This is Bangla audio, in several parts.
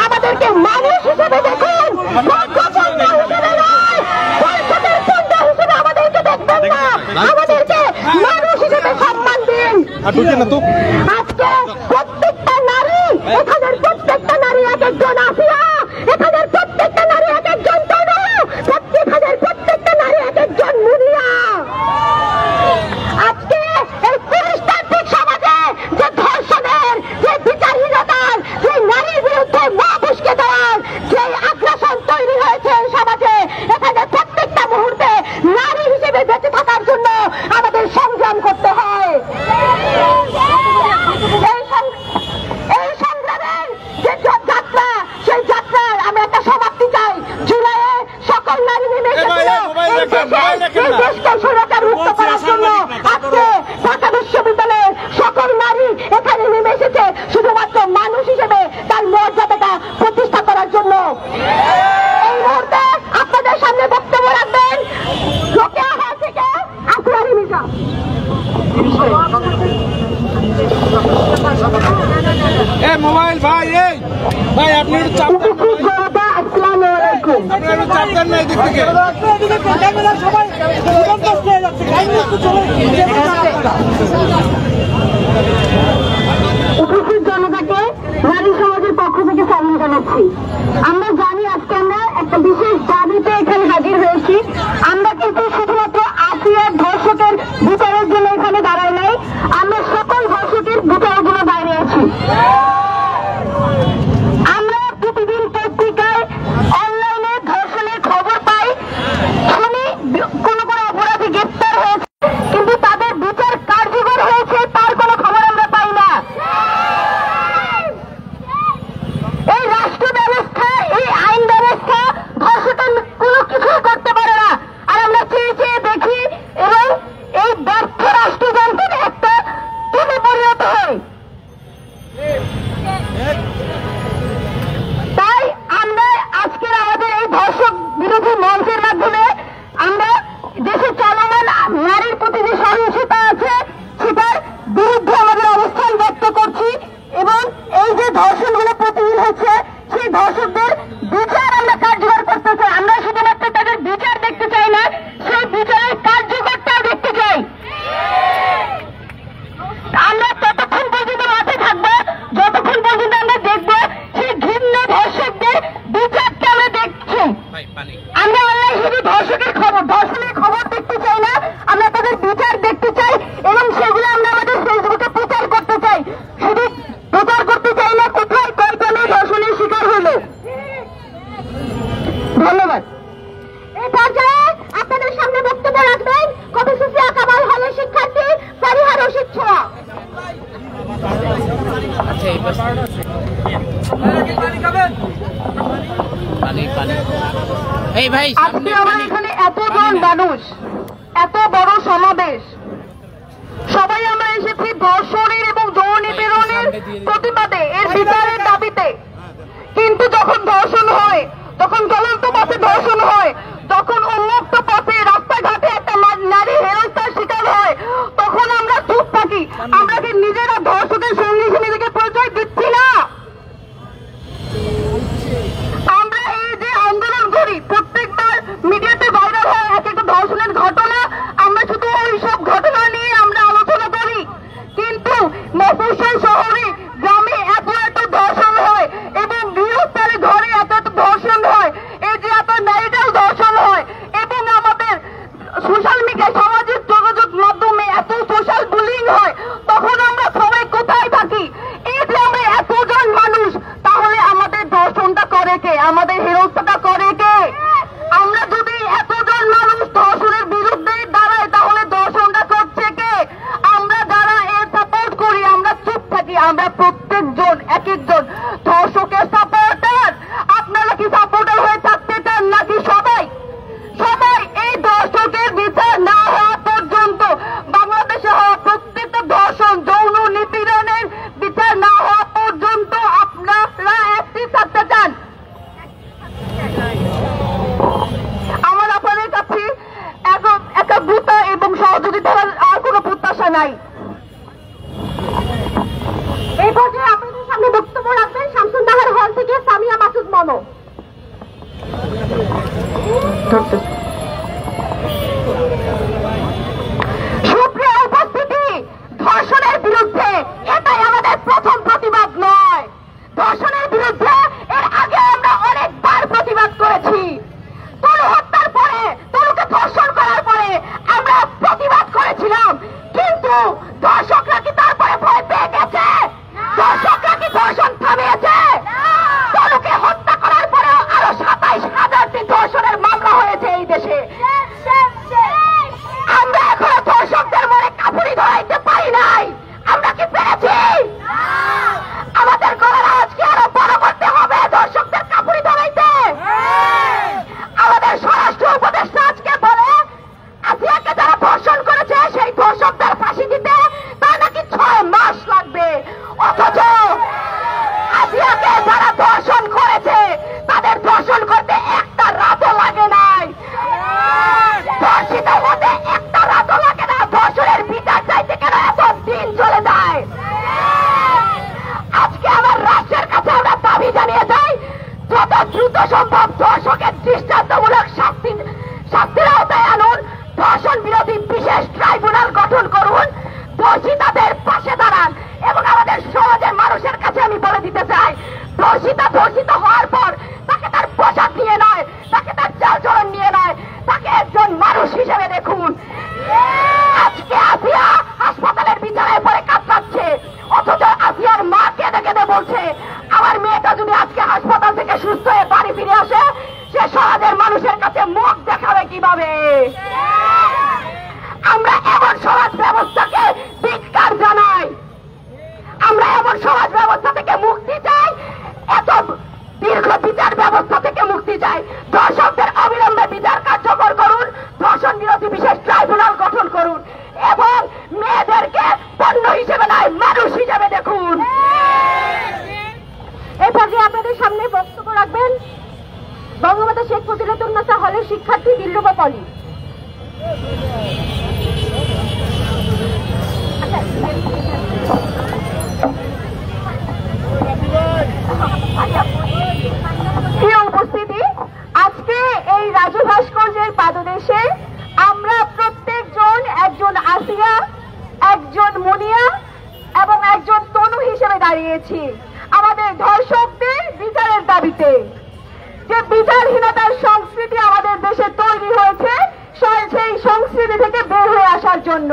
আমাদেরকে মানুষ হিসেবে দেখুন, আমাদেরকে দেখবেন না, আমাদেরকে মানুষ হিসেবে সম্মান দিন। আজকে প্রত্যেকটা নারী, এখানের প্রত্যেকটা নারী এক একজন আসিয়া, এখানের প্রত্যেকটা নারী এক একজন তনু, এখানের প্রত্যেকটা নারী এক একজন মুনিয়া। আজকে এই পুরুষতান্ত্রিক সমাজে যে ধর্ষণের, যে বিচারহীনতার, যে নারীর বিরুদ্ধে মা বুসকে দেওয়ার যে আগ্রাসন তৈরি হয়েছে এই সমাজে, এখানে প্রত্যেকটা মুহূর্তে নারী হিসেবে বেঁচে থাকার জন্য আমাদের সংগ্রাম করতে হয়। এই সংগ্রামের যে যাত্রা, সেই যাত্রার আমি একটা সমাপ্তি চাই। জুলাইয়ে সকল নারী নেমে এসেছিল এই দেশকে স্বৈরাচার মুক্ত করার জন্য। আজকে ঢাকা বিশ্ববিদ্যালয়ের সকল নারী এখানে নেমে এসেছে শুধুমাত্র মানুষ হিসেবে তার মর্যাদাটা প্রতিষ্ঠা করার জন্য। এই মুহূর্তে আপনাদের সামনে বক্তব্য রাখবেন রোকেয়া হল থেকে আসিয়ার মির্জা। মোবাইল ভাই, এই ভাই আপনি আসসালামু আলাইকুম। উপস্থিত জনতাকে নারী সমাজের পক্ষ থেকে সালাম জানাচ্ছি। আমরা জানি আজকে আমরা একটা বিশেষ দাবিতে এখানে হাজির হয়েছি। আমরা কিন্তু শুধুমাত্র আসিয়ার ধর্ষকের বিচারের জন্য এখানে দাঁড়াই নাই, আমরা সকল ধর্ষকের বিচারের জন্য দাঁড়িয়েছি। আমরা প্রতিদিন পত্রিকায় অনলাইনে ধর্ষণের খবর পাই, শুনি কোন কোন অপরাধী গ্রেপ্তার হয়েছে, কিন্তু তাদের বিচার কার্যকর হয়েছে তার কোনো খবর আমরা পাই না। এই রাষ্ট্র ব্যবস্থা, এই আইন ব্যবস্থা ধর্ষকের কোনো কিছুই করতে পারে না। আর আমরা চেয়ে চেয়ে দেখি এবং এই ব্যর্থ রাষ্ট্রযন্ত্রের একটা তুলে পরিণত হয়। তাই আমরা আজকের আমাদের এই ধর্ষক বিরোধী মঞ্চের মাধ্যমে আমরা দেশে চলমান নারীর প্রতি যে সহিংসতা আছে সেটার বিরুদ্ধে আমাদের অবস্থান ব্যক্ত করছি এবং এই যে ধর্ষণগুলো প্রতিদিন হচ্ছে সেই ধর্ষকদের বিচার আমরা কার্যকর করতে চাই। আমরা শুধুমাত্র তাদের বিচার দেখতে চাই না, সেই বিচারের কার্যকরটাও দেখতে চাই। আমরা ততক্ষণ পর্যন্ত মাঠে থাকবো যতক্ষণ পর্যন্ত আমরা দেখবো সেই ঘৃণ্য ধর্ষকদের বিচারটা আমরা দেখছি। আমরা অনলাইন শুধু ধর্ষকের খবর, ধর্ষণের খবর দেখতে চাই না, আমরা তাদের বিচার দেখতে চাই এবং সেগুলো আমরা আমাদের ফেসবুকে প্রচার করতে চাই। শুধু প্রচার করতে চাই না, কোথায় কয়জনে ধর্ষণের শিকার হলো। ধন্যবাদ। এই পর্যায়ে আপনাদের সামনে বক্তব্য রাখবেন কবি সুফিয়া কামাল হলের শিক্ষার্থী ফারিহা রশিদ ছোঁয়া। আজকে আমার এখানে এতজন মানুষ, এত বড় সমাবেশ, সবাই আমরা এসেছি ধর্ষণের এবং যৌন নিপীড়নের প্রতিবাদে, এর বিচারের দাবিতে। কিন্তু যখন ধর্ষণ হয়, তখন জ্বলন্ত পথে ধর্ষণ হয়, যখন উন্মুক্ত পথে রাস্তাঘাটে একটা নারী হেনস্থার শিকার হয়, তখন আমরা চুপ থাকি। আমরা কি নিজেরা ধর্ষকের সঙ্গে নিজেকে পরিচয় দিচ্ছি না? আমরা এই যে আন্দোলন করি, প্রত্যেকবার মিডিয়াতে ভাইরাল হয় এক একটা ধর্ষণের ঘটনা, আমরা শুধু ওই সব ঘটনা নিয়ে আমরা আলোচনা করি। কিন্তু মফস্বল শহরে, গ্রামে এত এত ধর্ষণ হয় এবং গৃহস্থালে ঘরে এত এত ধর্ষণ হয়, এই যে এত নারীটাও ধর্ষণ সুপ্রিয় উপস্থিতি, ধর্ষণের বিরুদ্ধে এটাই আমাদের প্রথম প্রতিবাদ নয়। ধর্ষণের বিরুদ্ধে এর আগে আমরা অনেকবার প্রতিবাদ করেছি। তনু হত্যার পরে, তনুকে ধর্ষণ করার পরে আমরা প্রতিবাদ করেছিলাম, কিন্তু ধর্ষকরা কি তারপরে ভয় পেয়ে গেছে? ধর্ষকরা কি ধর্ষণ থামিয়েছে? তনুকে হত্যা করার পরেও আরো 27,000টি ধর্ষণের মামলা হয়েছে এই দেশে। আমরা এখনো ধর্ষকদের মনে কাপুরি ধরাইতে পারি নাই। আমরা কি পেরেছি? আমাদের গলার আওয়াজকে আরো বড় করতে হবে ধর্ষকদের কাপুরি ধরাইতে। আমাদের স্বরাষ্ট্র উপদেষ্টা আজকে বলে আসিয়াকে যারা ধর্ষণ করেছে সেই ধর্ষকদের ফাঁসি দিতে তার নাকি 6 মাস লাগবে, অথচ আসিয়াকে যারা ধর্ষণ করেছে তাদের ধর্ষণ করতে একটা রাতও লাগে নাই। ধর্ষিত হতে একটা রাতও লাগে না, ধর্ষণের বিচার চাইতে কেন এত দিন চলে যায়? আজকে আমার রাষ্ট্রের কাছে আমরা দাবি জানিয়ে যাই, যত দ্রুত সম্ভব ধর্ষকের দৃষ্টান্তমূলক শাস্তির আওতায় আনুন, ধর্ষণ বিরোধী বিশেষ ট্রাইব্যুনাল গঠন করুন, ধর্ষিতাদের পাশে দাঁড়ান। এবং আমাদের সমাজের মানুষের কাছে আমি বলে দিতে চাই, ধর্ষিত হওয়ার পর তাকে তার পোশাক নিয়ে নয়, তাকে তার চালচলন নিয়ে নয়, তাকে একজন মানুষ হিসেবে দেখুন। আজকে আসিয়া হাসপাতালের বিছানায় পড়ে কাতরাচ্ছে, অথচ আসিয়ার মা কেঁদে কেঁদে বলছে আমার মেয়েটা যদি আজকে হাসপাতাল থেকে সুস্থ হয়ে বাড়ি ফিরে আসে সে সমাজের মানুষের কাছে মুখ দেখাবে কিভাবে? আমরা এমন সমাজ ব্যবস্থাকে ধিক্কার জানাই। আমরা এমন সমাজ ব্যবস্থা থেকে মুক্তি চাই, এত দীর্ঘ বিচার ব্যবস্থা থেকে মুক্তি চাই। ধর্ষকদের অবিলম্বে বিচার কার্যকর করুন, ধর্ষণ বিরোধী বিশেষ ট্রাইব্যুনাল গঠন করুন এবং মেয়েদেরকে পণ্য হিসেবে নয় মানুষ হিসেবে দেখুন। এরপরে আপনাদের সামনে বক্তব্য রাখবেন বঙ্গবন্ধু শেখ মুজিবুর হলের শিক্ষার্থী দিলরুবা পলি। প্রিয় উপস্থিতি, আজকে এই রাজু ভাস্কর্যের পাদদেশে আমরা প্রত্যেকজন একজন আসিয়া, একজন মুনিয়া এবং একজন তনু হিসেবে দাঁড়িয়েছি আমাদের ধর্ষকদের বিচারের দাবিতে। যে বিচারহীনতার সংস্কৃতি আমাদের দেশে তৈরি হয়েছে সেই সংস্কৃতি থেকে বের হয়ে আসার জন্য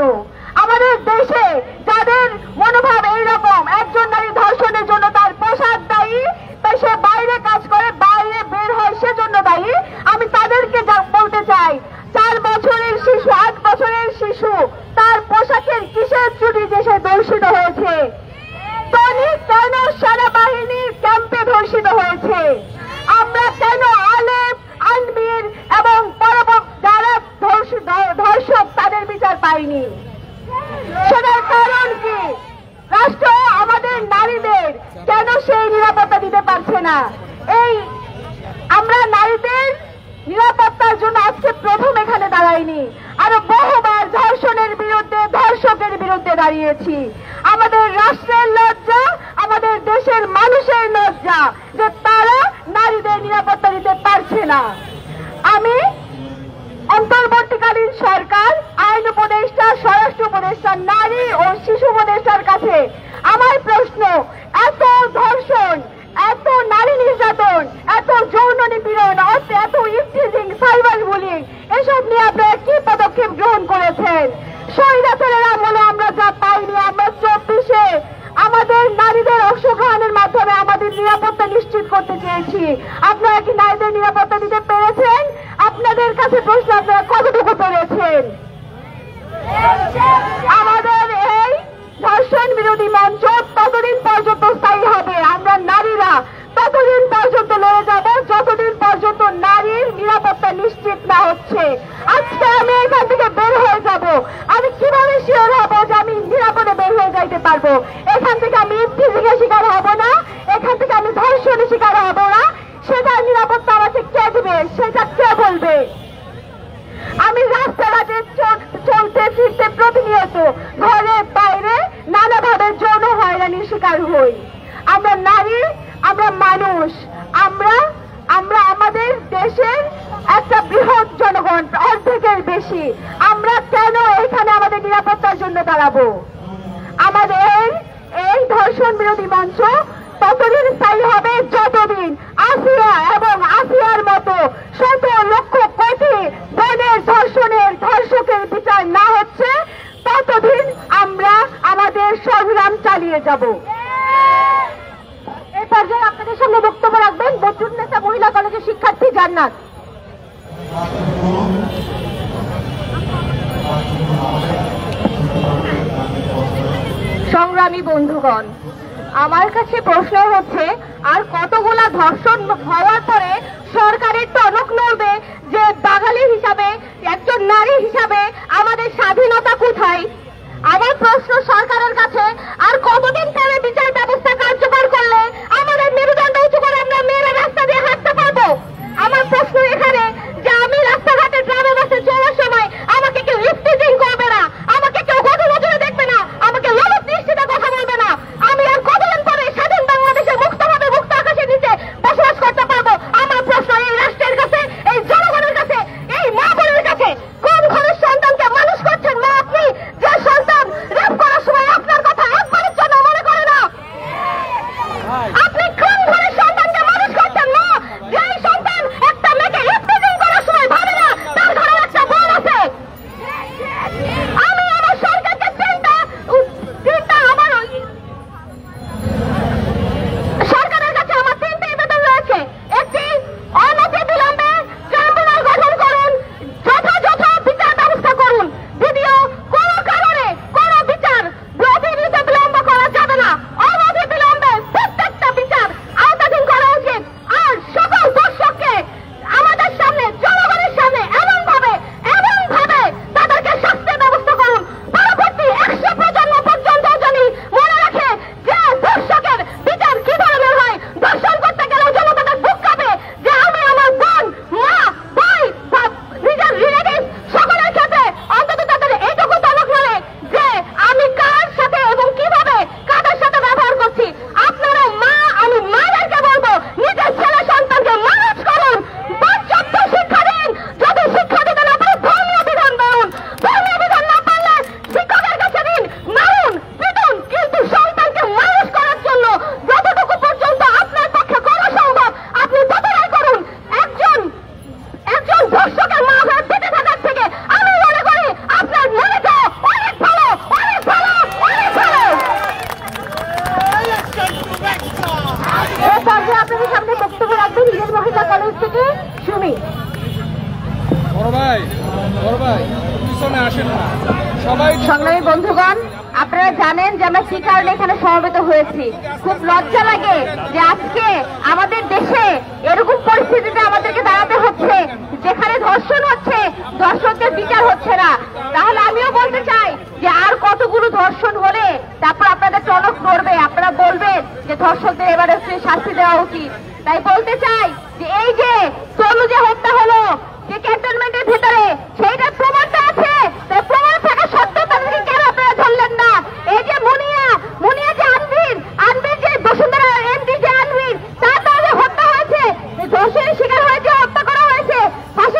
আমাদের দেশে যাদের মনোভাব এইরকম, একজন নারী ধর্ষণের জন্য তার পোশাক দায়ী, তাই সে বাইরে কাজ করে, বাইরে বের হয় সেজন্য দায়ী, আমি তাদেরকে বলতে চাই 4 বছরের শিশু, 8 বছরের শিশু তার পোশাকের কিসের ত্রুটি যে সে ধর্ষিত হয়েছে? তনি কেন সেনাবাহিনীর ক্যাম্পে ধর্ষিত হয়েছে? আমরা কেন আলেম, আনবির এবং যারা ধর্ষক তাদের বিচার পাইনি? সেটার কারণ কি? রাষ্ট্র আমাদের নারীদের কেন সেই নিরাপত্তা দিতে পারছে না? এই আমরা নারীদের নিরাপত্তার জন্য আজকে প্রথম এখানে দাঁড়াইনি, আরো বহুবার ধর্ষণের বিরুদ্ধে, ধর্ষকের বিরুদ্ধে দাঁড়িয়েছি। আমাদের রাষ্ট্রের লজ্জা, আমাদের দেশের মানুষের লজ্জা যে তারা নারীদের নিরাপত্তা দিতে পারছে না। আমি অন্তর্বর্তীকালীন সরকার, আইন উপদেষ্টা, স্বরাষ্ট্র উপদেষ্টা, নারী ও শিশু উপদেষ্টার কাছে আমার প্রশ্ন, এত ধর্ষণ, এত নারী নির্যাতন, এত যৌন নিপীড়ন, এত ইফটিজিং, সাইবার বুলিং, এসব নিয়ে আপনারা কি পদক্ষেপ গ্রহণ করেছেন? স্বৈরাচারের আমলে আমরা যা পাইনি, আমরা 24-এ আমাদের নারীদের অংশগ্রহণের মাধ্যমে আমাদের নিরাপত্তা নিশ্চিত করতে চেয়েছি। আপনারা কি নারীদের নিরাপত্তা দিতে পেরেছেন? আপনাদের কাছে প্রশ্ন, আপনারা কতটুকু পেরেছেন? আমাদের এই ধর্ষণ বিরোধী মঞ্চ ততদিন পর্যন্ত স্থায়ী হবে, আমরা নারীরা ততদিন পর্যন্ত লড়ে যাব যতদিন পর্যন্ত নারীর নিরাপত্তা নিশ্চিত না হচ্ছে। আজকে আমি এখান থেকে বের হয়ে যাব, আমি কিভাবে শিওর হবো যে আমি নিরাপদে বের হয়ে যাইতে পারবো? এখান থেকে আমি ইফটিজিংয়ের শিকার হব না, এখান থেকে আমি ধর্ষণের শিকার হব না, সেটার নিরাপত্তা আমাকে কে দেবে? সেটা কে বলবে? আমি রাস্তাঘাটে চলতে ফিরতে প্রতিনিয়ত ঘরে বাইরে নানাভাবে যৌন হয়রানির শিকার হই। আমরা নারী, আমরা মানুষ, আমরা আমাদের দেশের একটা বৃহৎ দাঁড়াবো। আমাদের এই ধর্ষণ বিরোধী মঞ্চ ততদিন স্থায়ী হবে যতদিন আসিয়া এবং আসিয়ার মতো শত লক্ষ কোটি বোনের ধর্ষকের বিচার না হচ্ছে, ততদিন আমরা আমাদের সংগ্রাম চালিয়ে যাব। এই পর্যায়ে আপনাদের সামনে বক্তব্য রাখবেন বদরুন্নেসা মহিলা কলেজের শিক্ষার্থী জান্নাত। সংগ্রামী বন্ধুগণ, আমার কাছে প্রশ্ন হচ্ছে, আর কতগুলা ধর্ষণ হওয়ার পরে সরকারের টনক নড়বে যে বাঙালি হিসাবে, একজন নারী হিসাবে আমাদের স্বাধীনতা কোথায়? আমার প্রশ্ন সরকারের কাছে, আর কতদিন পরে বিচার ব্যবস্থা কার্যকর করলে আমাদের মেরুদণ্ড উঁচু করে আমরা মেয়েরা রাস্তা দিয়ে হাঁটতে পারবো? আমার প্রশ্ন এখানে যে আমি রাস্তাঘাটে গ্রামে বাসে চলার সময় আমাকে কেউ ইফটিজিং করবে না, আমাকে কেউ গত নজরে দেখবে না, আমাকে ললক দৃষ্টিতে কথা বলবে না। আমি আর কতদিন পরে স্বাধীন বাংলাদেশে মুক্তভাবে মুক্ত আকাশের নিচে বসবাস করতে পারবো? আমার প্রশ্ন এই রাষ্ট্রের কাছে, এই জনগণের কাছে, এই মা বোনের কাছে, কোন ঘরের সন্তানকে মানুষ করছেন মা আপনি, যে সন্তান রেপ করার সময় আপনার কথা একবারের জন্য মনে করে না? আপনি কোন ঘরের সন্তানকে মানুষ করছেন মা, যে সন্তান একটা মেয়েকে ইফটিজিং করার সময় ভাবে না তার ঘরে একটা বোন আছে? আমি আমার সরকারকে চিন্তা আমার সরকারের কাছে আমার তিনটি নিবেদন রয়েছে। একটি, অনতি বিলম্বে ট্রাইব্যুনাল গঠন করুন, যথাযথ বিচার ব্যবস্থা করুন। দ্বিতীয়, কোন কারণে কোন বিচার অতিরিক্ত বিলম্ব করা যাবে না, অনতি বিলম্বে প্রত্যেকটা বিচার আওতাধীন করা উচিত। আর সকল দর্শককে আমাদের সামনে, জনগণের সামনে এমন ভাবে তাদেরকে শাস্তির ব্যবস্থা করুন, পরবর্তী 100 প্রজন্ম পর্যন্ত জানি মনে রাখে যে দর্শকের বিচার কি ধরনের হয়। দর্শন করতে গেলেও যেন তাদের বুক কাঁপে যে আমি আমার বোন, মা, ভাই, নিজের রিলেটিভ সকলের সাথে অন্তত তাদের এইটুকু তলক নড়ে যে আমি কার সাথে এবং কিভাবে কাদের সাথে ব্যবহার করছি। আপনারা মা, আমি মাদেরকে বলবো নিজের ছেলে সন্তানকে মানুষ করুন, পর্যাপ্ত শিক্ষা দিন। যদি শিক্ষা দিতে না পারে ধর্মীয় বিধান বলুন, ধর্মীয় বিধান না পারলে শিক্ষকের কাছে দিন, মারুন, পিটুন, কিন্তু সন্তানকে মানুষ করার জন্য যতটুকু পর্যন্ত আপনার পক্ষে করা সম্ভব আপনি ততটাই করুন। একজন ধর্ষকের মা হয়ে বেঁচে থাকার থেকে আমি মনে করি আপনার মনেটা অনেক ভালো, অনেক ভালো, অনেক ভালো। এই পর্যায়ে আপনাদের সামনে বক্তব্য রাখবেন ইংরেজ মহিলা কলেজ থেকে সুমি। বড় ভাই পিছনে আসেন না সবাই। সংগ্রামী বন্ধুগণ, আপনারা জানেন যে আমরা কি কারণে এখানে সমবেত হয়েছি। খুব লজ্জা লাগে যে আজকে আমাদের দেশে এরকম পরিস্থিতিতে আমাদেরকে দাঁড়াতে হচ্ছে যেখানে ধর্ষণ হচ্ছে, ধর্ষকদের বিচার হচ্ছে না। তাহলে আমিও বলতে চাই যে আর কতগুলো ধর্ষণ হলে তারপর আপনাদের টনক নড়বে, আপনারা বলবেন যে ধর্ষকদের এবারে শাস্তি দেওয়া উচিত। তাই বলতে চাই যে এই যে তনু যে হত্যা হলো যে ক্যান্টনমেন্টের ভিতরে, সেইটার প্রমাণটা আছে, তাই প্রমাণ থাকা সত্ত্বেও তাদেরকে কেন আপনারা ধরলেন না? এই যে মুনিয়া যে আনবির যে বসুন্ধরা এমডি যে আনবির, তার যে হত্যা হয়েছে, ধর্ষণের শিকার হয়েছে, হত্যা করা হয়েছে, ফাঁসি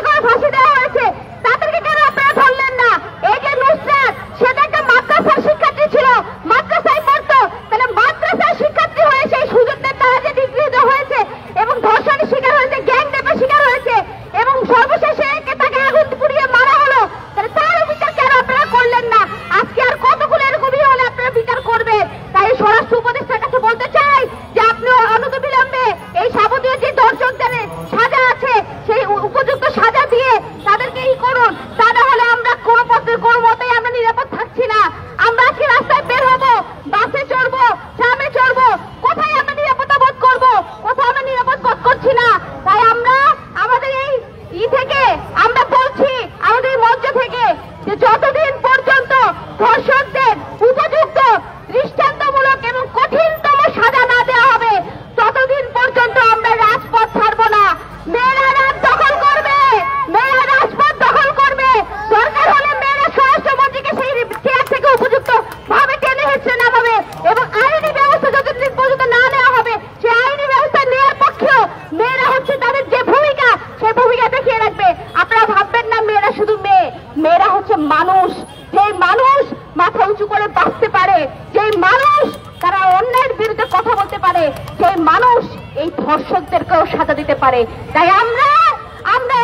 দেওয়া হয়েছে, তাদেরকে কেন আপনারা ধরলেন না? এই যে নুসরাত, সেটা একটা মাদ্রাসার শিক্ষার্থী ছিল, মাদ্রাসায় পড়তো, তাহলে মাদ্রাসার শিক্ষার্থী হয়ে সেই সুযোগের দ্বারা যে নিগৃহীত হয়েছে এবং ধর্ষণের শিকার হয়েছে, গ্যাং রেপের শিকার হয়েছে এবং সর্বশেষে তাকে আগুন পুড়িয়ে মারা হলো, তাহলে তারও বিচার কেন আপনারা করলেন না? আজকে আর কতগুলো এরকমই হলে আপনারা বিচার করবেন। তাই স্বরাষ্ট্র উপদেষ্টার কাছে বলতে চাই যে আপনি অনতিবিলম্বে এই যাবতীয় যে ধর্ষকদের সাজা আছে সেই উপযুক্ত সাজা দিয়ে তাদেরকে করুন। তা না হলে আমরা কোনো মতেই আমরা নিরাপদ থাকছি না। আমরা আজকে রাস্তায় বের হবো, বাসে চড়বো, ট্রামে চড়বো, কোথায় আমরা নিরাপত্তা বোধ করবো? কোথাও আমরা নিরাপদ বোধ করছি না। তাই আমরা আমাদের এই থেকে আমরা বলছি, আমাদের মঞ্চ থেকে, যে যতদিন পর্যন্ত ধর্ষকদের উপযুক্ত দৃষ্টান্তমূলক এবং কঠিনতম সাজা না দেওয়া হবে ততদিন পর্যন্ত আমরা রাজপথ ছাড়বো না। মেয়েরা রাত দখল করবে, মেয়েরা রাজপথ দখল করবে, যুবকদেরকেও সাজা দিতে পারে। তাই আমরা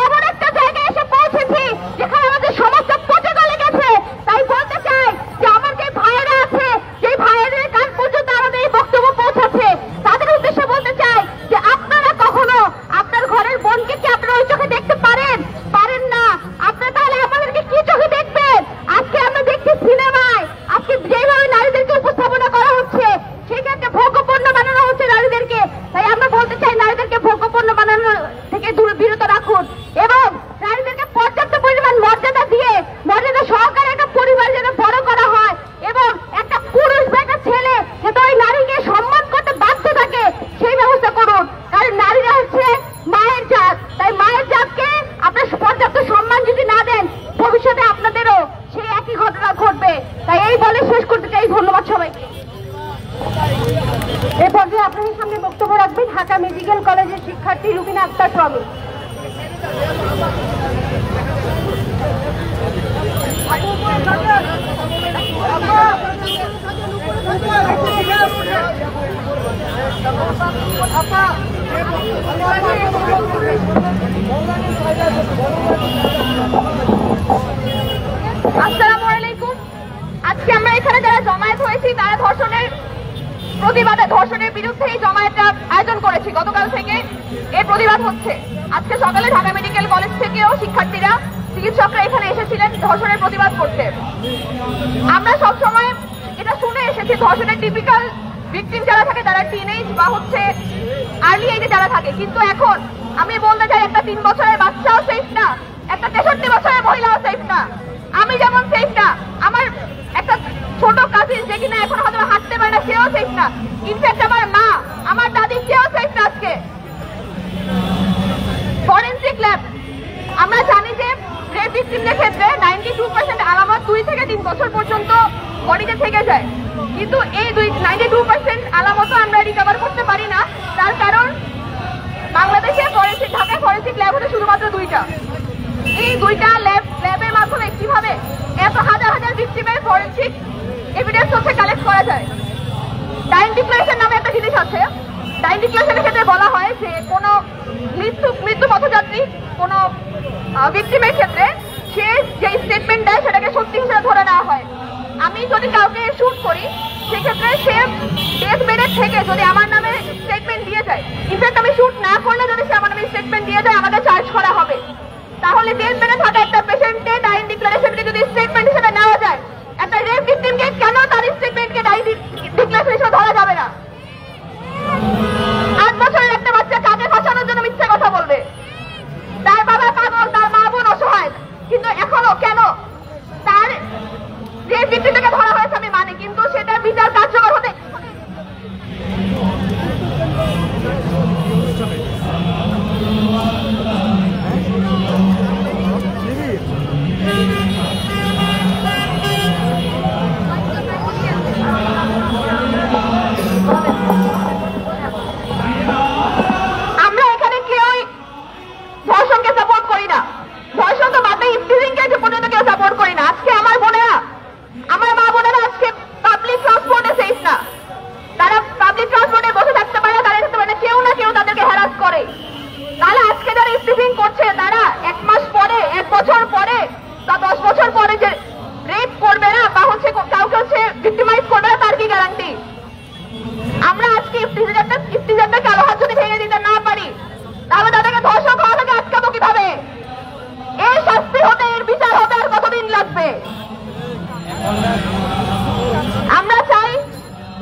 এমন একটা জায়গায় এসে পৌঁছেছি যেখানে আমাদের সমস্ত পচে গলে গেছে। তাই বলতে চাই যে আমার যে ভাইয়েরা আছে, যে ভাইয়েদের কান পর্যন্ত আমাদের এই বক্তব্য পৌঁছাচ্ছে, তাদের উদ্দেশ্যে বলতে চাই যে আপনারা কখনো আপনার ঘরের বোনকে কি আপনারা ওই চোখে দেখতে পারেন না? আপনারা তাহলে আমাদেরকে কি চোখে দেখবেন? আজকে আমরা দেখছি সিনেমায় আজকে যেভাবে নারীদেরকে উপস্থাপনা করা হচ্ছে, সেক্ষেত্রে ভোগ্যপণ্য বানানো হচ্ছে নারীদেরকে। তাই আমরা বলতে চাই নারীদেরকে ভোগ্যপণ্য বানানো থেকে বিরত রাখুন এবং নারীদেরকে পর্যাপ্ত পরিমাণ মর্যাদা দিয়ে মর্যাদা সহকারে একটা পরিবার যেন বড় করা হয় এবং একটা পুরুষ বা একটা ছেলে যাতে ওই নারীকে সম্মান করতে বাধ্য থাকে সেই ব্যবস্থা করুন। কারণ নারীরা হচ্ছে মায়ের জাত। তাই মায়ের জাতকে আপনার পর্যাপ্ত সম্মান যদি না দেন, ভবিষ্যতে আপনাদেরও সেই একই ঘটনা ঘটবে। তাই এই বলে শেষ করতে চাই। ধন্যবাদ সবাইকে। এ পর্যায়ে আপনাদের সামনে বক্তব্য রাখবেন ঢাকা মেডিকেল কলেজের শিক্ষার্থী রুবিনা আক্তার প্রমি। আসসালামু আলাইকুম। আজকে আমরা এখানে যারা জমায়েত হয়েছি তারা ধর্ষণের বিরুদ্ধে এই জমায়েতটা আয়োজন করেছি। গতকাল থেকে এর প্রতিবাদ হচ্ছে। আজকে সকালে ঢাকা মেডিকেল কলেজ থেকেও শিক্ষার্থীরা, চিকিৎসকরা এখানে এসেছিলেন ধর্ষণের প্রতিবাদ করতে। আমরা সবসময় এটা শুনে এসেছি ধর্ষণের টিপিক্যাল ভিকটিম যারা থাকে তারা টিনেজ বা হচ্ছে আর্লি এজে যারা থাকে, কিন্তু এখন আমি বলতে চাই একটা 3 বছরের বাচ্চাও সেফ না, একটা 63 বছরের মহিলাও সেফ না। আমি যেমন সেফ না, আমার একটা ছোট কাজিন যে কিনা এখন হয়তো হাঁটতে পারে না সেও সেফ না। ইনফ্যাক্ট আমার মা, আমার দাদি সেও সেফ না। আজকে ফরেনসিক ল্যাব, আমরা জানি যে রেপ ভিকটিমদের ক্ষেত্রে 92% আলামত 2 থেকে 3 বছর পর্যন্ত বডিতে থেকে যায়, কিন্তু এই 92% আলামতও আমরা রিকভার করতে পারি না। তার কারণ বাংলাদেশে ঢাকায় ফরেনসিক ল্যাব হচ্ছে শুধুমাত্র 2টা। এই 2টা ল্যাবের মাধ্যমে কিভাবে এত হাজার হাজার ভিকটিমের ফরেনসিক এভিডেন্স হচ্ছে কালেক্ট করা যায়। ডাইং ডিক্লারেশন নামে একটা জিনিস আছে। ডাইং ডিক্লারেশনের ক্ষেত্রে বলা হয় যে কোনো মৃত্যু পথযাত্রী কোনো ভিকটিমের ক্ষেত্রে সে যে স্টেটমেন্ট দেয় সেটাকে সত্যি হিসেবে ধরে নেওয়া হয়। আমি যদি কাউকে শুট করি সেক্ষেত্রে সে ডেথ বেডের থেকে যদি আমার নামে স্টেটমেন্ট দিয়ে যায়, ইনফ্যাক্ট আমি শুট না করলে যদি সে আমার নামে স্টেটমেন্ট দিয়ে যায় আমাকে চার্জ করা হবে। তাহলে ডেথ বেডে থাকা একটা পেশেন্টকে ডাইং ডিক্লারেশনকে যদি স্টেটমেন্ট হিসেবে নেওয়া যায়, একটা রেপ ভিকটিমকে কেন তার স্টেটমেন্টকে ডাইং ডিক্লারেশন হিসেবে ধরা যাবে না? 8 বছরের একটা বাচ্চা কাকে ফাঁসানোর জন্য মিথ্যা কথা বলবে? তার বাবা পাগল, তার মা বোন অসহায়, কিন্তু এখনো কেন তার রেপ ভিকটিমকে ধরা হয়েছে আমি মানি, কিন্তু সেটার বিচার কার্যকর হতে আমরা চাই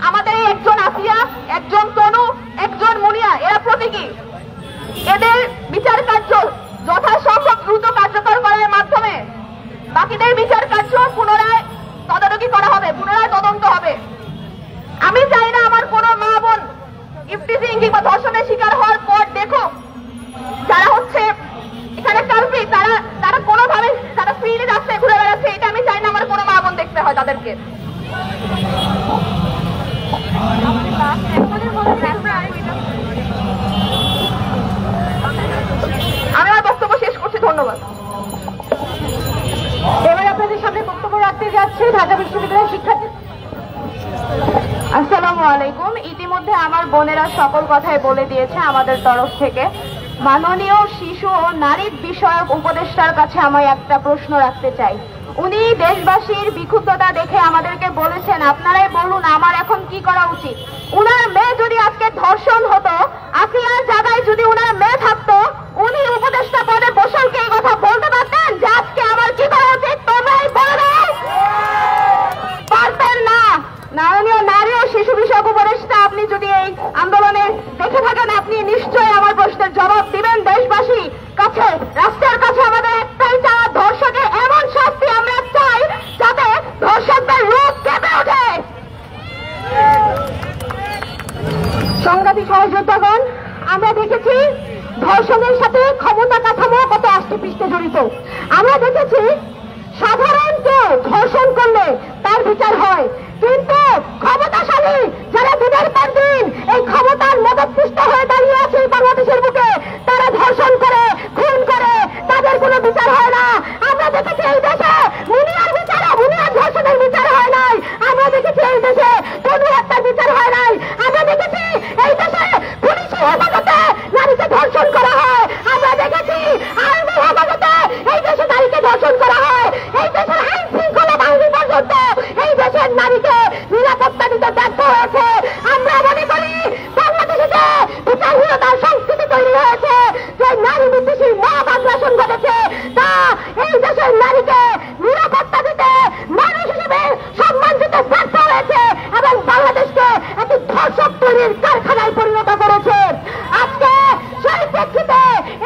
আমাদের একজন আসিয়া, একজন তনু, একজন মুনিয়া, এরা প্রতীকী। এদের বিচার কার্য যথাসম্ভব দ্রুত কার্যকর করার মাধ্যমে বাকিদের বিচার কার্য পুনরায় তদারকি করা হবে, পুনরায় তদন্ত হবে। আমি চাই না আমার কোনো মা বোন ইফটিজিং কিংবা ধর্ষণের শিকার হওয়ার পর দেখো যারা হচ্ছে এখানে কালপি, তারা কোনোভাবে তারা ফ্রিলি রাস্তায় ঘুরে বেড়াচ্ছে। এটা আমি চাই না আমার কোনো মা বোন দেখতে হয় তাদেরকে। আমি আমার বক্তব্য শেষ করছি। ধন্যবাদ। এবার আপনাদের সামনে বক্তব্য রাখতে যাচ্ছে ঢাকা বিশ্ববিদ্যালয়ের শিক্ষার্থী। আসসালামু আলাইকুম। ইতিমধ্যে আমার বোনেরা সকল কথাই বলে দিয়েছে আমাদের তরফ থেকে। মাননীয় শিশু ও নারী বিষয়ক উপদেষ্টার কাছে আমি একটা প্রশ্ন রাখতে চাই। উনি দেশবাসীর বিক্ষুব্ধতা দেখে আমাদেরকে বলেছেন, আপনারাই বলুন আমার এখন কি করা উচিত। উনার মেয়ে যদি আজকে ধর্ষণ হতো, আসিয়ার জায়গায় যদি উনার মেয়ে থাকতো, উনি উপদেষ্টা পদে বসলকে এই কথা বলতে পারতেন যে আজকে আমার কি করা উচিত, তোমরাই বলে দাও? পারতেন না। মাননীয় নারী ও শিশু বিষয়ক উপদেষ্টা, আপনি যদি এই আন্দোলনে দেখে থাকেন, আপনি নিশ্চয়ই আমার প্রশ্নের জবাব দিবেন। দেশবাসী কাছে, রাষ্ট্রের কাছে আমাদের একটাই চাওয়া, ধর্ষকের এমন শাস্তি আমরা চাই যাতে ধর্ষকদের রূপ কেঁপে ওঠে। সংগ্রামী সহযোদ্ধাগণ, আমরা দেখেছি ধর্ষণের সাথে ক্ষমতা কাঠামো কত আষ্টেপৃষ্টে জড়িত। আমরা দেখেছি সাধারণ কেউ ধর্ষণ করলে তার বিচার হয়, কিন্তু ক্ষমতাশালী যারা দিনের পর দিন এই ক্ষমতার মদতপুষ্ট হয়ে দাঁড়িয়ে আছে বাংলাদেশের বুকে, তারা ধর্ষণ করে, খুন করে, তাদের কোনো বিচার হয় না। আমরা দেখেছি এই দেশে মুনিয়ার ধর্ষণের বিচার হয় নাই। আমরা দেখেছি এই দেশে তনু হত্যার বিচার হয় নাই। আমরা দেখেছি এই দেশে পুলিশি হেফাজতে নারীকে ধর্ষণ করা হয়। আমরা দেখেছি আইনি হেফাজতে এই দেশে নারীকে ধর্ষণ করা হয়। এই দেশের আইন শৃঙ্খলা বাহিনী পর্যন্ত এই দেশের নারীকে নিরাপত্তা দিতে ব্যর্থ হয়েছে। আমরা মনে করি বাংলাদেশে যে বিচারহীনতার সংস্কৃতি তৈরি হয়েছে, যে নারী বিদ্বেষী মব আগ্রাসন ঘটেছে, তা এই দেশের নারীকে নিরাপত্তা দিতে, মানুষ হিসেবে সম্মান দিতে ব্যর্থ হয়েছে এবং বাংলাদেশকে একটি ধর্ষক তৈরির কারখানায় পরিণত করেছে। আজকে সেই প্রেক্ষিতে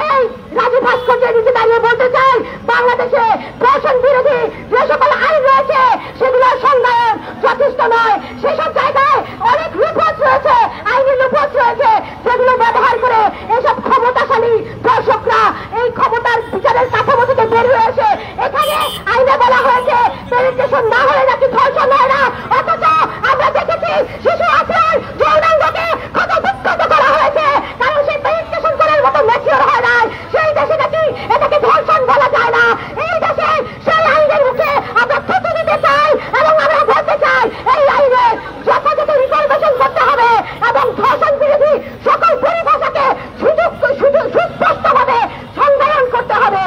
এই রাজু ভাস্কর্যের নিচে দাঁড়িয়ে বলতে চাই, বাংলাদেশে ধর্ষণ বিরোধী যে সকল আইন রয়েছে সেগুলোর সংজ্ঞায়ন যথেষ্ট নয়। সেসব জায়গায় অনেক লুপহোল রয়েছে, আইনি লুপহোল রয়েছে, যেগুলো ব্যবহার করে এইসব ক্ষমতাশালী ধর্ষকরা এই ক্ষমতার বিচারের কাঠামো থেকে বের হয়েছে। এখানে আইনে বলা হয়েছে পেনিট্রেশন না হলে নাকি ধর্ষণ হয় না, অথচ আমরা দেখেছি শিশু আসিয়ার যৌনাঙ্গকে কত বিক্ষত করা হয়েছে, কারণ সেই পেনিট্রেশন করার মতো ম্যাচিওর হয় না। সেই দেশে নাকি এটাকে ধর্ষণ বলা যায় না। এই দেশে সেই আইনের মুখে আমরা থুতু দিতে চাই এবং আমরা বলতে চাই এই আইনে যথাযথ রিফরমেশন করতে হবে এবং ধর্ষণ বিরোধী সকল পরিভাষাকে সুস্পষ্টভাবে সংজ্ঞায়ন করতে হবে।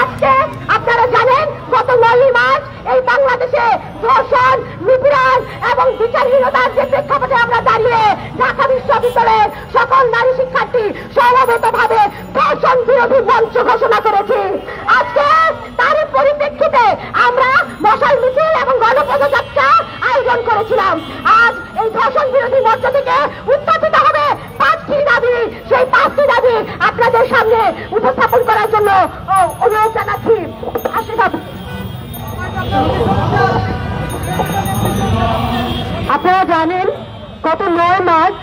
আজকে আপনারা জানেন গত 9 মার্চ এই বাংলাদেশে ধর্ষণ, নিপীড়ন এবং বিচারহীনতার যে প্রেক্ষাপটে আমরা দাঁড়িয়ে ঢাকা বিশ্ববিদ্যালয়ের সকল নারী শিক্ষার্থী সমবেতভাবে ধর্ষণ বিরোধী মঞ্চ ঘোষণা করেছি। আজকে তারই পরিপ্রেক্ষিতে আমরা মশাল মিছিল এবং গণপদযাত্রা আয়োজন করেছিলাম। আজ এই ধর্ষণ বিরোধী মঞ্চ থেকে উত্থাপিত হবে 5টি দাবি। সেই 5টি দাবি আপনাদের সামনে উপস্থাপন করার জন্য অনুরোধ জানাচ্ছি। আপনারা জানেন গত 9 মার্চ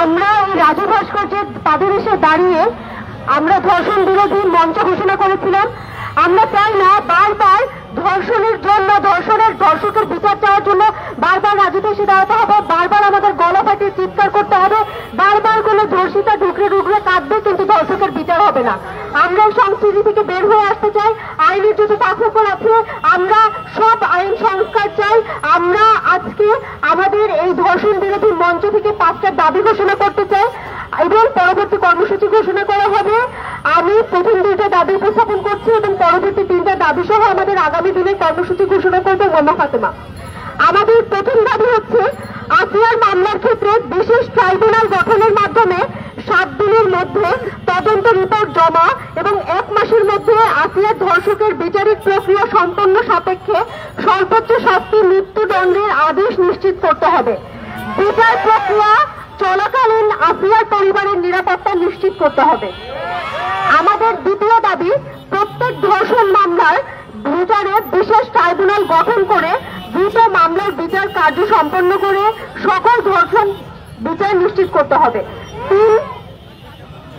আমরা এই রাজু ভাস্কর্যের পাদদেশে দাঁড়িয়ে আমরা ধর্ষণ বিরোধী মঞ্চ ঘোষণা করেছিলাম। আমরা চাই না বারবার ধর্ষণের জন্য, ধর্ষকের বিচার চাওয়ার জন্য বারবার রাজুতে এসে দাঁড়াতে হবে, বারবার আমাদের গলা ফাটিয়ে চিৎকার করতে হবে, বারবার কোনো ধর্ষিতা ঢুকরে কাঁদবে কিন্তু ধর্ষকের বিচার হবে না। আমরা এই সংস্কৃতি থেকে বের হয়ে আসতে চাই। আইনের যত পার্থক্য আছে আমরা সব আইন সংস্কার চাই। আমরা আজকে আমাদের এই ধর্ষণ বিরোধী মঞ্চ থেকে 5টা দাবি ঘোষণা করতে চাই এবং পরবর্তী কর্মসূচি ঘোষণা করা হবে। আমি প্রথম 2টা দাবি উপস্থাপন করছি এবং পরবর্তী 3টা দাবি সহ আমাদের আগামী দিনে কর্মসূচি ঘোষণা করবে মোমা ফাতেমা। আমাদের প্রথম দাবি হচ্ছে আসিয়ার মামলার ক্ষেত্রে বিশেষ ট্রাইব্যুনাল গঠনের মাধ্যমে 7 দিনের মধ্যে তদন্ত রিপোর্ট জমা এবং 1 মাসের মধ্যে আসিয়ার ধর্ষকের বিচারিক প্রক্রিয়া সম্পন্ন সাপেক্ষে সর্বোচ্চ শাস্তি মৃত্যুদণ্ডের আদেশ নিশ্চিত করতে হবে। বিচার প্রক্রিয়া চলাকালীন আসিয়ার পরিবারের নিরাপত্তা নিশ্চিত করতে হবে। আমাদের দ্বিতীয় দাবি প্রত্যেক ধর্ষণ মামলার বিচারে বিশেষ ট্রাইব্যুনাল গঠন করে দ্রুত মামলার বিচার কার্য সম্পন্ন করে সকল ধর্ষণ বিচার নিশ্চিত করতে হবে।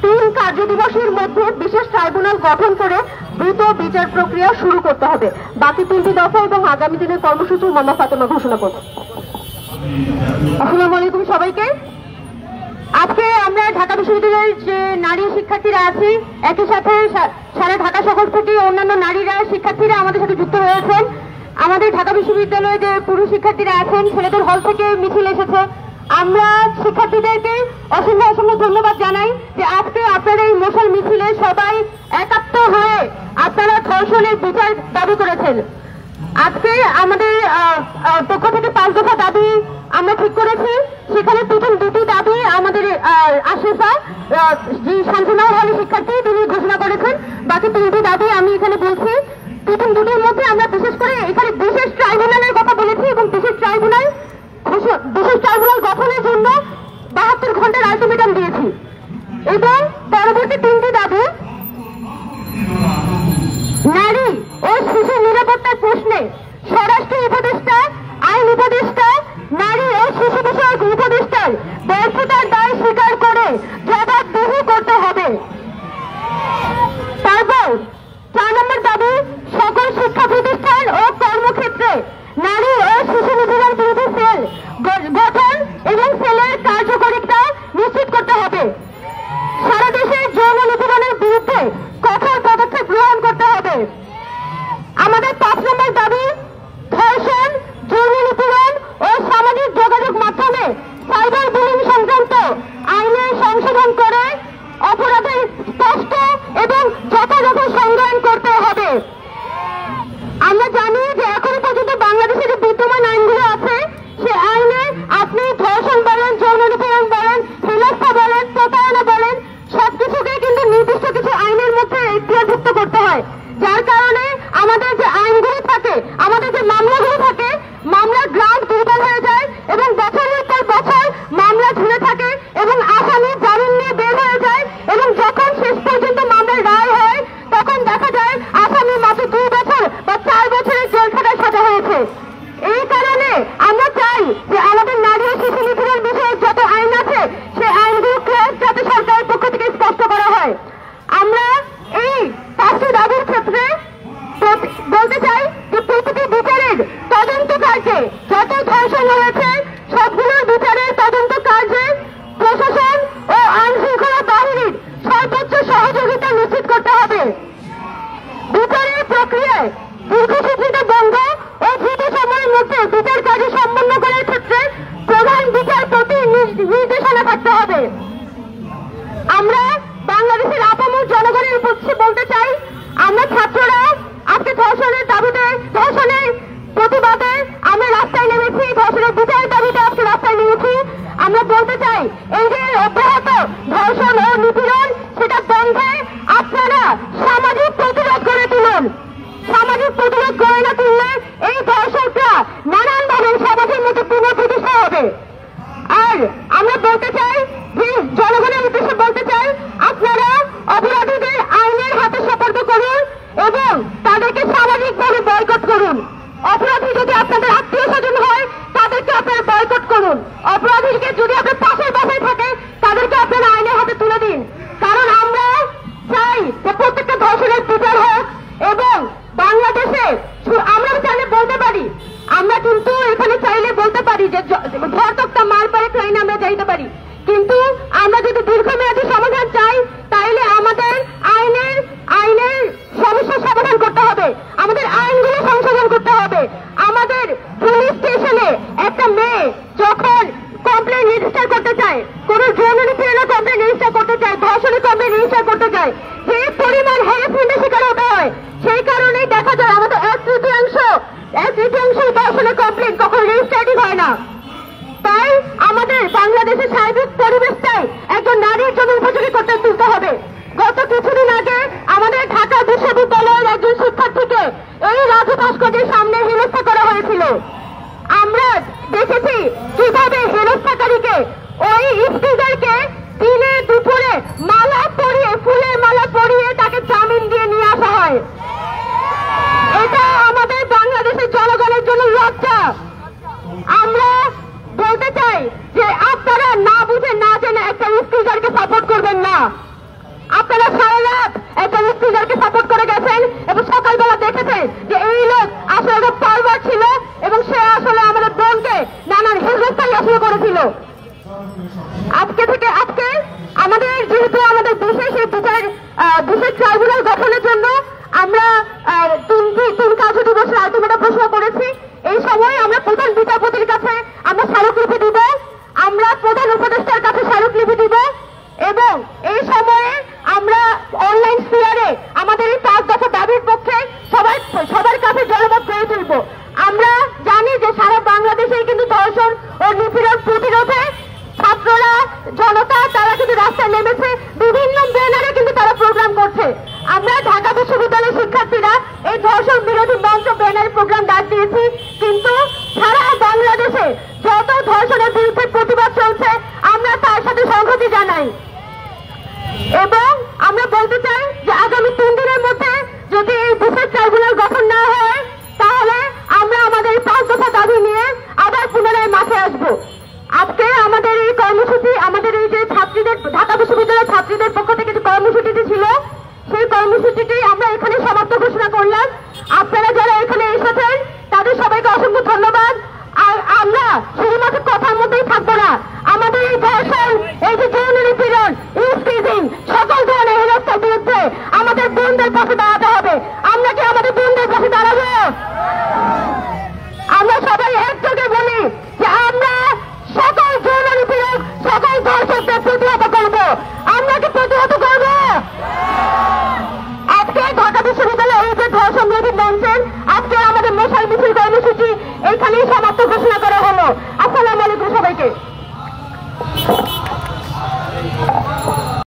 3 কার্যদিবসের মধ্যে বিশেষ ট্রাইব্যুনাল গঠন করে দ্রুত বিচার প্রক্রিয়া শুরু করতে হবে। বাকি 3টি দফা এবং আগামী দিনের কর্মসূচি মোমা ফাতেমা ঘোষণা করব। আসসালামু আলাইকুম সবাইকে। আজকে আমরা ঢাকা বিশ্ববিদ্যালয়ের যে নারী শিক্ষার্থীরা আছি, একই সাথে সারা ঢাকা শহর থেকে অন্যান্য নারীরা শিক্ষার্থীরা আমাদের সাথে যুক্ত হয়েছেন। আমাদের ঢাকা বিশ্ববিদ্যালয়ে যে পুরুষ শিক্ষার্থীরা আছেন ছেলেদের হল থেকে মিছিল এসেছে। আমরা শিক্ষার্থীদেরকে অসংখ্য অসংখ্য ধন্যবাদ জানাই যে আজকে আপনারা এই মশাল মিছিলে সবাই একাত্ম হয়ে আপনারা ধর্ষণের বিচার দাবি করেছেন। আজকে আমাদের পক্ষ থেকে 5 দফা দাবি আমরা ঠিক করেছি। সেখানে প্রথম 2টি দাবি আমাদের আশিফা যে শান্তনা হলের শিক্ষার্থী তিনি ঘোষণা করেছেন। বাকি 3টি দাবি আমি এখানে বলছি। প্রথম 2টির মধ্যে আমরা বিশেষ করে এখানে বিশেষ ট্রাইব্যুনালের কথা বলেছি এবং বিশেষ ট্রাইব্যুনাল গঠনের জন্য 72 ঘন্টার আলটিমেটাম দিয়েছি। এবং পরবর্তী 3টি দাবি নারী ও শিশু নিরাপত্তার প্রশ্নে স্বরাষ্ট্র উপদেষ্টা, আইন উপদেষ্টা, নারী ও শিশু বিষয়ক উপদেষ্টার ব্যর্থতার দায় স্বীকার করে জবাবদিহি করতে হবে। তারপর 4 নম্বর দাবি সকল শিক্ষা প্রতিষ্ঠান ও কর্মক্ষেত্রে নারী ও শিশু নিপীড়ন বিরোধী সেল গঠন এবং সেলের কার্যকারিতা নিশ্চিত করতে হবে। সারা দেশে যৌন নিপীড়নের বিরুদ্ধে কঠোর পদক্ষেপ গ্রহণ করতে হবে। আমাদের 5 নম্বর দাবি ধর্ষণ, যৌন নিপীড়ন ও সামাজিক যোগাযোগ মাধ্যমে সাইবার বুলিং সংক্রান্ত আইনে সংশোধন করে অপরাধের স্পষ্ট এবং যথাযথ সংজ্ঞায়ন করতে হবে। আমরা জানি যে এখনো পর্যন্ত বাংলাদেশে যে বিদ্যমান আইনগুলো আছে সে আইনে আপনি ধর্ষণ বলেন, যৌন নিপীড়ন বলেন, হেনস্থা বলেন, প্রতারণা বলেন, সবকিছুকে কিন্তু নির্দিষ্ট কিছু আইনের মধ্যে এখতিয়ারভুক্ত করতে হয়। যার কারণে আমাদের যে আইনগুলো থাকে, আমাদের যে মামলাগুলো থাকে, মামলার গ্রাউন্ড দুর্বল হয়ে যায় এবং বছরের পর বছর মামলা ঝুলে থাকে এবং আসামি জামিন নিয়ে বের হয়ে যায় এবং যখন শেষ পর্যন্ত মামলার রায় হয় তখন দেখা যায় আসামি মাত্র 2 বছর বা 4 বছরের জেল খাটায় সাজা হয়েছে। এই কারণে আমরা চাই যে আমাদের নারী ও শিশু নিপীড়ন বিষয়ে যত আইন আছে সে আইনগুলো যাতে সরকারের পক্ষ থেকে স্পষ্ট করা হয়। আমরা এই 5টি দাবির ক্ষেত্রে বলতে চাই যে প্রতিটি বিচারের তদন্ত কার্যে যত ধর্ষণ হয়েছে সবগুলোর বিচারের তদন্ত কার্যে প্রশাসন ও আইন শৃঙ্খলা বাহিনীর সর্বোচ্চ সহযোগিতা নিশ্চিত করতে হবে। বিচারের প্রক্রিয়ায় দীর্ঘসূত্রিত বন্ধ ও দ্রুত সময়ের মধ্যে বিচার কার্য সম্পন্ন করার ক্ষেত্রে প্রধান বিচারপতি নির্দেশনা থাকতে হবে। আমরা বাংলাদেশের আপামর জনগণের উদ্দেশ্যে বলতে চাই, আমরা ছাত্ররা আজকে ধর্ষণের দাবিতে, ধর্ষণের প্রতিবাদে আমরা রাস্তায় নেমেছি, ধর্ষণের বিচারের দাবিতে আজকে রাস্তায় নেমেছি। আমরা বলতে চাই এই যে অব্যাহত ধর্ষণ ও নিপীড়ন সেটা বন্ধে আপনারা সামাজিক প্রতিরোধ গড়ে তুলুন। সামাজিক প্রতিরোধ গড়ে না তুললে এই ধর্ষকরা নানানভাবে সমাজের মধ্যে পুনঃপ্রতিষ্ঠা হবে। আর আমরা বলতে চাই যে জনগণের উদ্দেশ্যে বলতে চাই আপনারা অপরাধীদের আইনের হাতে সোপর্দ করুন এবং তাদেরকে সামাজিকভাবে বয়কট করুন। অপরাধী যদি আপনাদের আত্মীয় স্বজন হয় তাদেরকে আপনারা বয়কট করুন। অপরাধীকে যদি আপনার পাশের বাসায় থাকে তাদেরকে আপনারা আইনের হাতে তুলে দিন। কারণ আমরা চাই যে প্রত্যেকটা ধর্ষণের বিচার হোক এবং বাংলাদেশে আমরা চাইলে বলতে পারি, আমরা কিন্তু এখানে চাইলে বলতে পারি যে ধর্ষকটা মার পারে ক্লাইনে আমরা চাইতে পারি, কিন্তু আমরা যদি দীর্ঘমেয়াদী সমাধান চাই তাইলে আমাদের আইনের সমস্যার সমাধান করতে হবে, আমাদের আইনগুলো সংশোধন করতে হবে। আমাদের পুলিশ স্টেশনে একটা মেয়ে যখন কমপ্লেন রেজিস্টার করতে চায়, কোন যৌন নিপীড়নের কমপ্লেন রেজিস্টার করতে চায়, ধর্ষণের কমপ্লেন রেজিস্টার করতে চায়, যে পরিমাণ হ্যারাসমেন্টের শিকার হতে হয় সেই কারণেই দেখা যায় আমাদের 1/3 ধর্ষণের কমপ্লেন কখন রেজিস্টারই হয় না। তাই আমাদের বাংলাদেশের সার্বিক পরিবেশটাই একজন নারীর জন্য উপযোগী করতে তুলতে হবে। গত কিছুদিন আগে আমাদের ঢাকা বিশ্ববিদ্যালয়ের একজন শিক্ষার্থীকে এই রাজু ভাস্কর্যের সামনে হেনস্থা করা হয়েছিল। আমরা দেখেছি কিভাবে হেনস্থাকারীকে ওই স্পিকারকে দিনে দুপুরে মালা পরিয়ে, ফুলের মালা পরিয়ে তাকে জামিন দিয়ে নিয়ে আসা হয়। এটা আমাদের বাংলাদেশের জনগণের জন্য লজ্জা। আমরা বলতে চাই যে আপনারা না বুঝে না জেনে একটা স্পিকারকে সাপোর্ট করবেন না। আপনারা সারা রাত একটা স্পিকারকে সাপোর্ট করে গেছেন এবং সকালবেলা দেখেছেন যে এই লোক আসলে পারভার ছিল এবং সে আসলে আমাদের বোনকে নানান হেনস্থাই আসলে করেছিল। আজকে আমাদের যেহেতু আমাদের বিশেষ ট্রাইব্যুনাল গঠনের জন্য আমরা 3 কার্য দিবসের আলটিমেটাম ঘোষণা করেছি। ট্রাইব্যুনাল গঠন না হয় তাহলে আমরা আমাদের 5 দফা দাবি নিয়ে আবার পুনরায় মাঠে আসবো। আজকে আমাদের এই কর্মসূচি, আমাদের এই যে ছাত্রীদের, ঢাকা বিশ্ববিদ্যালয়ের ছাত্রীদের পক্ষ থেকে যে কর্মসূচিটি ছিল, সেই কর্মসূচিটি আমরা এখানে সমাপ্ত ঘোষণা করলাম। আপনারা যারা এখানে এসেছেন তাদের সবাইকে অসংখ্য ধন্যবাদ। আর আমরা শুধুমাত্র কথার মধ্যেই থাকবো না, আমাদের এই ধর্ষণ, এই যে যৌন নিপীড়ন, ইউজ সকল ধরনের হেনস্থার বিরুদ্ধে